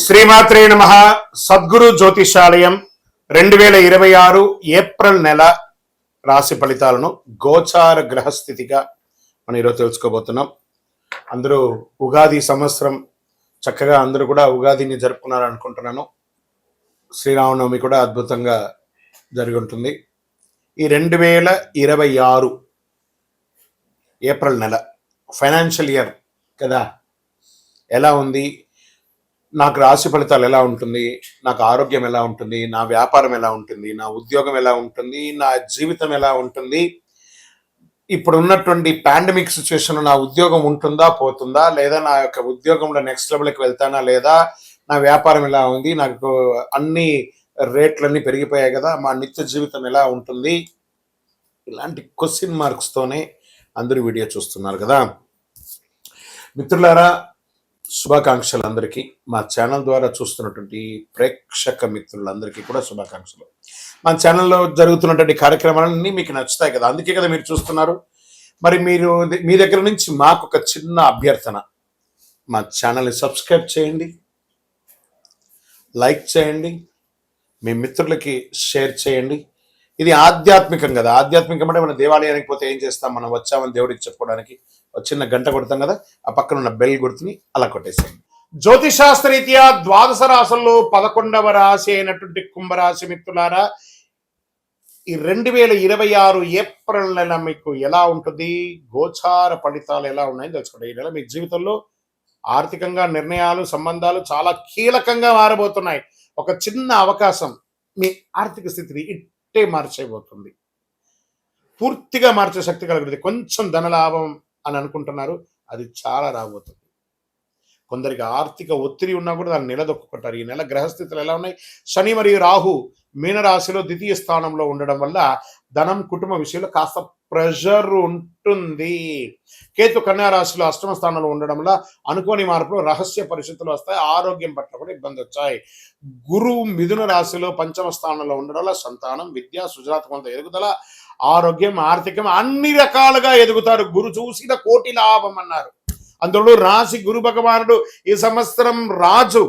శ్రీమాత్రే నమః. సద్గురు జ్యోతిషాలయం 2026 ఏప్రిల్ నెల రాశి ఫలితాలను గోచార గ్రహస్థితిగా మనం ఈరోజు తెలుసుకోబోతున్నాం. అందరూ ఉగాది సంవత్సరం చక్కగా అందరూ కూడా ఉగాదిని జరుపుకున్నారు అనుకుంటున్నాను. శ్రీరామనవమి కూడా అద్భుతంగా జరిగి ఉంటుంది. ఈ 2026 ఏప్రిల్ నెల ఫైనాన్షియల్ ఇయర్ కదా, ఎలా ఉంది, నాకు రాశి ఫలితాలు ఎలా ఉంటుంది, నాకు ఆరోగ్యం ఎలా ఉంటుంది, నా వ్యాపారం ఎలా ఉంటుంది, నా ఉద్యోగం ఎలా ఉంటుంది, నా జీవితం ఎలా ఉంటుంది, ఇప్పుడు ఉన్నటువంటి పాండమిక్ సిచ్యువేషన్ నా ఉద్యోగం ఉంటుందా పోతుందా, లేదా నా యొక్క ఉద్యోగంలో నెక్స్ట్ లెవెల్కి వెళ్తానా లేదా, నా వ్యాపారం ఎలా ఉంది, నాకు అన్ని రేట్లన్నీ పెరిగిపోయాయి కదా, మా నిత్య జీవితం ఎలా ఉంటుంది, ఇలాంటి క్వశ్చన్ మార్క్స్తోనే అందరూ వీడియో చూస్తున్నారు కదా. మిత్రులారా, శుభాకాంక్షలు అందరికీ. మా ఛానల్ ద్వారా చూస్తున్నటువంటి ప్రేక్షక మిత్రులందరికీ కూడా శుభాకాంక్షలు. మా ఛానల్లో జరుగుతున్నటువంటి కార్యక్రమాలన్నీ మీకు నచ్చుతాయి కదా, అందుకే కదా మీరు చూస్తున్నారు. మరి మీ దగ్గర నుంచి మాకు ఒక చిన్న అభ్యర్థన, మా ఛానల్ని సబ్స్క్రైబ్ చేయండి, లైక్ చేయండి, మీ మిత్రులకి షేర్ చేయండి. ఇది ఆధ్యాత్మికం కదా. ఆధ్యాత్మికం అంటే మన దేవాలయానికి పోతే ఏం చేస్తాం, మనం వచ్చామని దేవుడికి చెప్పుకోవడానికి ఒక చిన్న గంట కొడతాం కదా, ఆ పక్కన ఉన్న బెల్ గుర్తుని అలా కొట్టేసేయండి. జ్యోతిషాస్త్రరీత్యా ద్వాదశ రాశుల్లో 11వ రాశి అయినటువంటి కుంభరాశి మిత్రులారా, ఈ 2026 ఏప్రిల్ నెల మీకు ఎలా ఉంటుంది, గోచార ఫలితాలు ఎలా ఉన్నాయని తెలుసుకోండి. ఈ నెల మీ జీవితంలో ఆర్థికంగా నిర్ణయాలు, సంబంధాలు చాలా కీలకంగా మారబోతున్నాయి. ఒక చిన్న అవకాశం మీ ఆర్థిక స్థితిని ఇట్టే మార్చేయబోతుంది, పూర్తిగా మార్చే శక్తి కలుగుతుంది. కొంచెం ధనలాభం అని అనుకుంటున్నారు, అది చాలా రాబోతుంది. కొందరికి ఆర్థిక ఒత్తిడి ఉన్నా కూడా దాన్ని నిలదొక్కుంటారు. ఈ నెల గ్రహస్థితులు ఎలా ఉన్నాయి? శని మరియు రాహు మీనరాశిలో ద్వితీయ స్థానంలో ఉండడం వల్ల ధనం, కుటుంబ విషయంలో కాస్త ప్రెషర్ ఉంటుంది. కేతు కన్యా రాశిలో అష్టమ స్థానంలో ఉండడం వల్ల అనుకోని మార్పులు, రహస్య పరిస్థితులు వస్తాయి. ఆరోగ్యం పట్ల కూడా ఇబ్బంది వచ్చాయి. గురువు మిథున రాశిలో పంచమ స్థానంలో ఉండడం వల్ల సంతానం, విద్య, సృజనాత్మకత ఎదుగుదల, ఆరోగ్యం, ఆర్థికం అన్ని రకాలుగా ఎదుగుతారు. గురు చూసిన కోటి లాభం అన్నారు. అందులో రాశి గురు భగవానుడు ఈ సంవత్సరం రాజు.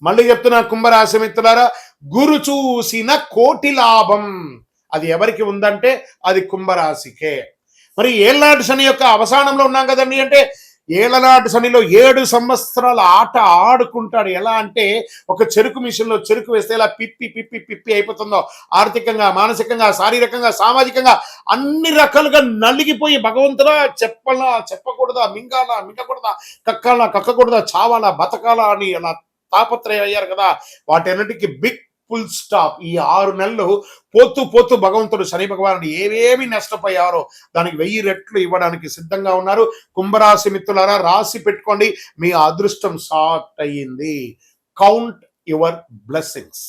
మళ్ళీ చెప్తున్నా కుంభరాశి మిత్రులారా, గురు చూసిన కోటి లాభం అది ఎవరికి ఉందంటే అది కుంభరాశికే. మరి ఏళ్ళనాటి శని యొక్క అవసానంలో ఉన్నాం కదండి. అంటే ఏళ్ళనాటి శనిలో 7 సంవత్సరాల ఆట ఆడుకుంటాడు. ఎలా అంటే ఒక చెరుకు మిషన్లో చెరుకు వేస్తే ఎలా పిప్పి పిప్పి పిప్పి అయిపోతుందో, ఆర్థికంగా, మానసికంగా, శారీరకంగా, సామాజికంగా అన్ని రకాలుగా నలిగిపోయి భగవంతుడా చెప్పాలా, చెప్పకూడదా, మింగాలా, మింగకూడదా, కక్కాలా, కక్కకూడదా, చావాలా, బతకాలా అని అలా తాపత్రయం అయ్యారు కదా. వాటన్నిటికీ బిగ్ ఫుల్ స్టాప్. ఈ 6 నెలలు పోతూ పోతూ భగవంతుడు శని భగవానుడు ఏవేమి నష్టపోయారో దానికి 1000 రెట్లు ఇవ్వడానికి సిద్ధంగా ఉన్నారు. కుంభరాశి మిత్రులారా, రాశి పెట్టుకోండి, మీ అదృష్టం స్టార్ట్ అయ్యింది. Count your blessings,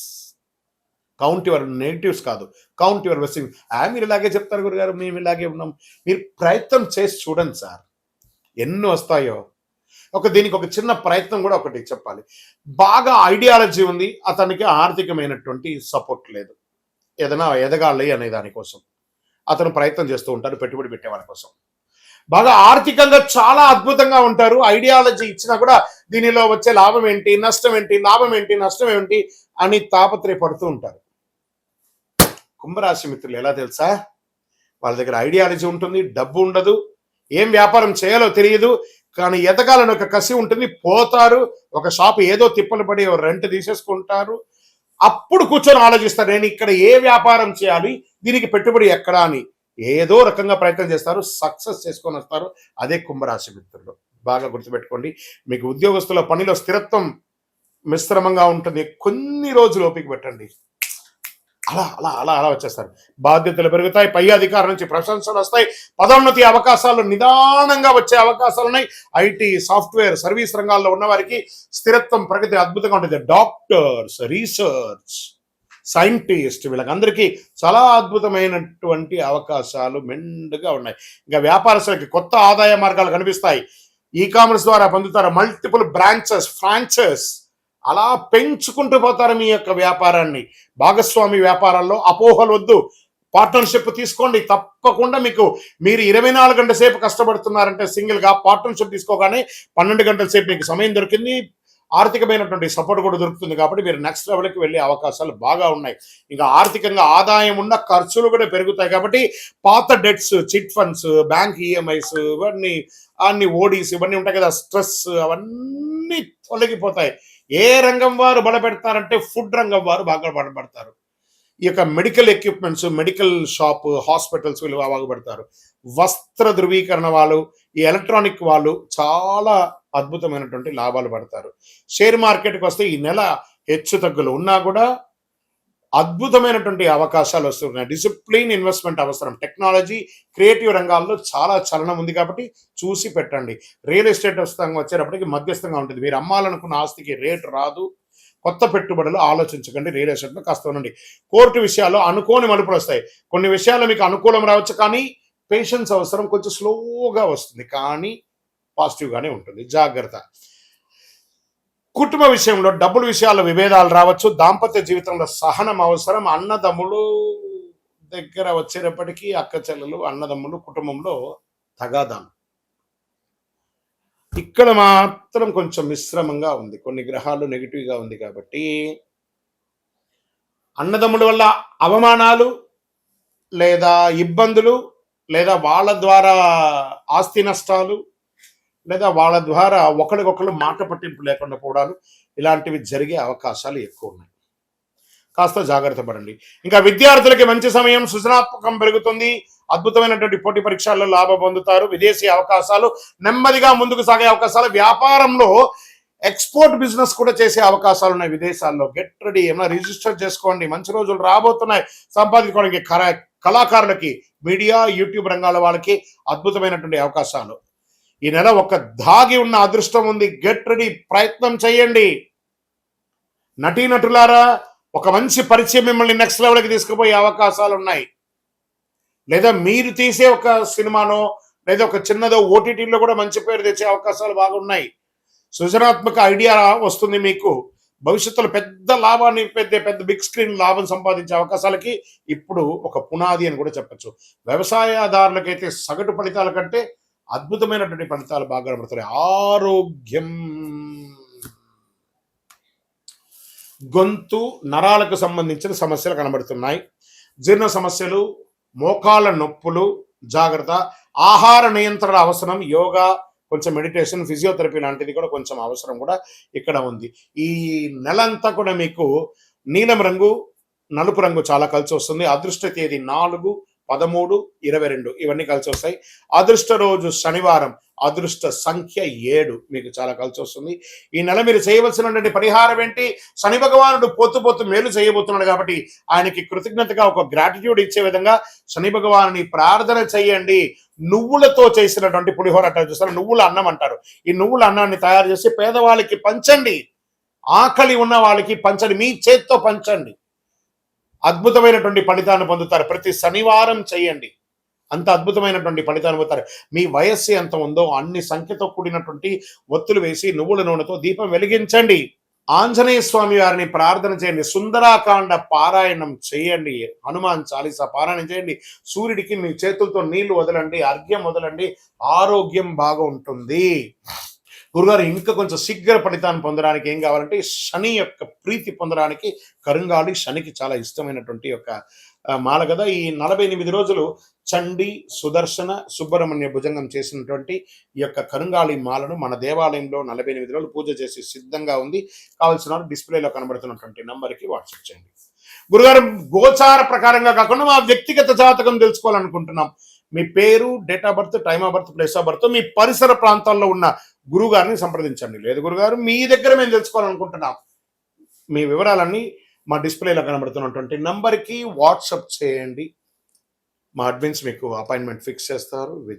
count your negatives కాదు, కౌంట్ యువర్ బ్లెస్సింగ్స్. మీరు ఇలాగే చెప్తారు గురుగారు, మేము ఇలాగే ఉన్నాం. మీరు ప్రయత్నం చేసి చూడండి సార్, ఎన్ని వస్తాయో. దీనికి ఒక చిన్న ప్రయత్నం కూడా ఒకటి చెప్పాలి. బాగా ఐడియాలజీ ఉంది, అతనికి ఆర్థికమైనటువంటి సపోర్ట్ లేదు, ఏదైనా ఎదగాలి అనే దానికోసం అతను ప్రయత్నం చేస్తూ ఉంటారు, పెట్టుబడి పెట్టే వాళ్ళ కోసం. బాగా ఆర్థికంగా చాలా అద్భుతంగా ఉంటారు, ఐడియాలజీ ఇచ్చినా కూడా దీనిలో వచ్చే లాభం ఏంటి, నష్టం ఏంటి, లాభం ఏంటి, నష్టం ఏంటి అని తాపత్రయపడుతూ ఉంటారు. కుంభరాశి మిత్రులు ఎలా తెలుసా, వాళ్ళ దగ్గర ఐడియాలజీ ఉంటుంది, డబ్బు ఉండదు, ఏం వ్యాపారం చేయాలో తెలియదు, కానీ ఎదగాలని ఒక కసి ఉంటుంది. పోతారు, ఒక షాపు ఏదో తిప్పలు పడి రెంట్ తీసేసుకుంటారు. అప్పుడు కూర్చొని ఆలోచిస్తారు, నేను ఇక్కడ ఏ వ్యాపారం చేయాలి, దీనికి పెట్టుబడి ఎక్కడా అని ఏదో రకంగా ప్రయత్నం చేస్తారు, సక్సెస్ చేసుకొని వస్తారు. అదే కుంభరాశి మిత్రులు. బాగా గుర్తుపెట్టుకోండి. మీకు ఉద్యోగస్తుల పనిలో స్థిరత్వం మిశ్రమంగా ఉంటుంది, కొన్ని రోజులు ఓపిక పెట్టండి, అలా అలా అలా అలా వచ్చేస్తారు. బాధ్యతలు పెరుగుతాయి, పై అధికారుల నుంచి ప్రశంసలు వస్తాయి, పదోన్నతి అవకాశాలు నిదానంగా వచ్చే అవకాశాలు ఉన్నాయి. ఐటీ, సాఫ్ట్వేర్, సర్వీస్ రంగాల్లో ఉన్న వారికి స్థిరత్వం, ప్రగతి అద్భుతంగా ఉంటుంది. డాక్టర్స్, రీసెర్చ్ సైంటిస్ట్, వీళ్ళకందరికీ చాలా అద్భుతమైనటువంటి అవకాశాలు మెండుగా ఉన్నాయి. ఇంకా వ్యాపారస్తులకి కొత్త ఆదాయ మార్గాలు కనిపిస్తాయి. ఈ కామర్స్ ద్వారా పొందుతారు. మల్టిపుల్ బ్రాంచెస్, ఫ్రాంచైజ్ అలా పెంచుకుంటూ పోతారు మీ యొక్క వ్యాపారాన్ని. భాగస్వామి వ్యాపారాల్లో అపోహలు వద్దు, పార్ట్నర్షిప్ తీసుకోండి. తప్పకుండా మీరు 24 గంటల సేపు కష్టపడుతున్నారంటే సింగిల్గా పార్ట్నర్షిప్ తీసుకోగానే 12 గంటల సేపు మీకు సమయం దొరికింది. ఆర్థికమైనటువంటి సపోర్ట్ కూడా దొరుకుతుంది కాబట్టి మీరు నెక్స్ట్ లెవెల్కి వెళ్ళే అవకాశాలు బాగా ఉన్నాయి. ఇంకా ఆర్థికంగా ఆదాయం ఉన్న ఖర్చులు కూడా పెరుగుతాయి కాబట్టి పాత debts, chit funds, bank EMIs ఇవన్నీ అన్ని ఓడీస్ ఇవన్నీ ఉంటాయి కదా, స్ట్రెస్ అవన్నీ తొలగిపోతాయి. ఏ రంగం వారు బలపెడతారంటే ఫుడ్ రంగం వారు బాగా బలపడతారు. ఈ యొక్క medical equipments, medical shop, hospitals వీళ్ళు బాగుపడతారు. వస్త్ర ధృవీకరణ వాళ్ళు, ఈ ఎలక్ట్రానిక్ వాళ్ళు చాలా అద్భుతమైనటువంటి లాభాలు పడతారు. షేర్ మార్కెట్కి వస్తే ఈ నెల హెచ్చు తగ్గులు ఉన్నా కూడా అద్భుతమైనటువంటి అవకాశాలు వస్తున్నాయి. డిసిప్లిన్ ఇన్వెస్ట్మెంట్ అవసరం. టెక్నాలజీ, క్రియేటివ్ రంగాల్లో చాలా చలనం ఉంది కాబట్టి చూసి పెట్టండి. రియల్ ఎస్టేట్ వచ్చేటప్పటికి మధ్యస్థంగా ఉంటుంది. మీరు అమ్మాలనుకున్న ఆస్తికి రేటు రాదు. కొత్త పెట్టుబడులు ఆలోచించకండి. రియల్ ఎస్టేట్లో కాస్త ఉండండి. కోర్టు విషయాల్లో అనుకోని మలుపులు వస్తాయి. కొన్ని విషయాల్లో మీకు అనుకూలం రావచ్చు, కానీ పేషెన్స్ అవసరం. కొంచెం స్లోగా వస్తుంది, కానీ పాజిటివ్గానే ఉంటుంది. జాగ్రత్త. కుటుంబ విషయంలో, డబ్బుల విషయాల్లో విభేదాలు రావచ్చు. దాంపత్య జీవితంలో సహనం అవసరం. అన్నదమ్ములు దగ్గర వచ్చేటప్పటికీ అక్క చెల్లెలు, అన్నదమ్ములు, కుటుంబంలో తగాదాలు. ఇక్కడ మాత్రం కొంచెం మిశ్రమంగా ఉంది. కొన్ని గ్రహాలు నెగిటివ్గా ఉంది కాబట్టి అన్నదమ్ముల వల్ల అవమానాలు లేదా ఇబ్బందులు, లేదా వాళ్ళ ద్వారా ఆస్తి నష్టాలు, లేదా వాళ్ళ ద్వారా ఒకరికొకరు మాట పట్టింపు లేకుండా పోవడాలు, ఇలాంటివి జరిగే అవకాశాలు ఎక్కువ ఉన్నాయి. కాస్త జాగ్రత్త పడండి. ఇంకా విద్యార్థులకి మంచి సమయం. సృజనాత్మకం పెరుగుతుంది. అద్భుతమైనటువంటి పోటీ పరీక్షల్లో లాభం పొందుతారు. విదేశీ అవకాశాలు, నెమ్మదిగా ముందుకు సాగే అవకాశాలు. వ్యాపారంలో ఎక్స్పోర్ట్ బిజినెస్ కూడా చేసే అవకాశాలు ఉన్నాయి విదేశాల్లో. Get ready. ఏమైనా రిజిస్టర్ చేసుకోండి. మంచి రోజులు రాబోతున్నాయి సంపాదించుకోవడానికి. కళాకారులకి, మీడియా, యూట్యూబ్ రంగాల వాళ్ళకి అద్భుతమైనటువంటి అవకాశాలు. ఈ నెల ఒక దాగి ఉన్న అదృష్టం ఉంది. Get ready. ప్రయత్నం చేయండి. నటీనటులారా, ఒక మంచి పరిచయం మిమ్మల్ని నెక్స్ట్ లెవెల్కి తీసుకుపోయే అవకాశాలు ఉన్నాయి. లేదా మీరు తీసే ఒక సినిమానో లేదా ఒక చిన్నదో ఓటీటీలో కూడా మంచి పేరు తెచ్చే అవకాశాలు బాగున్నాయి. సృజనాత్మక ఐడియా వస్తుంది మీకు. భవిష్యత్తులో పెద్ద లాభాన్ని, పెద్ద బిగ్ స్క్రీన్ లాభం సంపాదించే అవకాశాలకి ఇప్పుడు ఒక పునాది అని కూడా చెప్పచ్చు. వ్యవసాయదారులకైతే సగటు ఫలితాల కంటే అద్భుతమైనటువంటి ఫలితాలు బాగా కనబడుతున్నాయి. ఆరోగ్యం, గొంతు, నరాలకు సంబంధించిన సమస్యలు కనబడుతున్నాయి. జీర్ణ సమస్యలు, మోకాళ్ళ నొప్పులు, జాగ్రత్త. ఆహార నియంత్రణ అవసరం. యోగా, కొంచెం మెడిటేషన్, ఫిజియోథెరపీ లాంటిది కూడా కొంచెం అవసరం కూడా ఇక్కడ ఉంది. ఈ నెలంతా కూడా మీకు నీలం రంగు, నలుపు రంగు చాలా కలిసి వస్తుంది. అదృష్ట తేదీ 4, 13, 22 ఇవన్నీ కలిసి వస్తాయి. అదృష్ట రోజు శనివారం. అదృష్ట సంఖ్య 7 మీకు చాలా కలిసి వస్తుంది. ఈ నెల మీరు చేయవలసినటువంటి పరిహారం ఏంటి? శని భగవానుడు పోతూ మేలు చేయబోతున్నాడు కాబట్టి ఆయనకి కృతజ్ఞతగా ఒక గ్రాటిట్యూడ్ ఇచ్చే విధంగా శని భగవానుని ప్రార్థన చేయండి. నువ్వులతో చేసినటువంటి పులిహోర అంటారు చూస్తారు, నువ్వుల అన్నం అంటారు. ఈ నువ్వుల అన్నాన్ని తయారు చేసి పేదవాళ్ళకి పంచండి. ఆకలి ఉన్న వాళ్ళకి పంచండి. మీ చేత్తో పంచండి. అద్భుతమైనటువంటి ఫలితాన్ని పొందుతారు. ప్రతి శనివారం చేయండి. అంత అద్భుతమైనటువంటి ఫలితాన్ని పొందుతారు. మీ వయస్సు ఎంత ఉందో అన్ని సంఖ్యతో కూడినటువంటి ఒత్తులు వేసి నువ్వుల నూనెతో దీపం వెలిగించండి. ఆంజనేయ స్వామి వారిని ప్రార్థన చేయండి. సుందరాకాండ పారాయణం చేయండి. హనుమాన్ చాలీసా పారాయణం చేయండి. సూర్యుడికి మీ చేతులతో నీళ్లు వదలండి, అర్ఘ్యం వదలండి. ఆరోగ్యం బాగా ఉంటుంది. గురుగారు, ఇంకా కొంచెం శీఘ్ర ఫలితాన్ని పొందడానికి ఏం కావాలంటే శని యొక్క ప్రీతి పొందడానికి కరుంగాళి శనికి చాలా ఇష్టమైనటువంటి యొక్క మాల కదా. ఈ 48 రోజులు చండి, సుదర్శన, సుబ్రహ్మణ్య భుజంగం చేసినటువంటి ఈ యొక్క కరుంగాళి మాలను మన దేవాలయంలో 48 రోజులు పూజ చేసి సిద్ధంగా ఉంది. కావాల్సిన వాళ్ళు డిస్ప్లేలో కనబడుతున్నటువంటి నంబర్కి వాట్సాప్ చేయండి. గురుగారు, గోచార ప్రకారంగా కాకుండా మా వ్యక్తిగత జాతకం తెలుసుకోవాలనుకుంటున్నాం. మీ పేరు, date of birth, time of birth, place of birth, మీ పరిసర ప్రాంతాల్లో ఉన్న గురువు గారిని సంప్రదించండి. లేదు గురుగారు, మీ దగ్గర మేము తెలుసుకోవాలనుకుంటున్నాం, మీ వివరాలన్నీ మా డిస్ప్లేలో కనబడుతున్నటువంటి నంబర్కి వాట్సాప్ చేయండి. మా అడ్మిన్స్ మీకు అపాయింట్మెంట్ ఫిక్స్ చేస్తారు.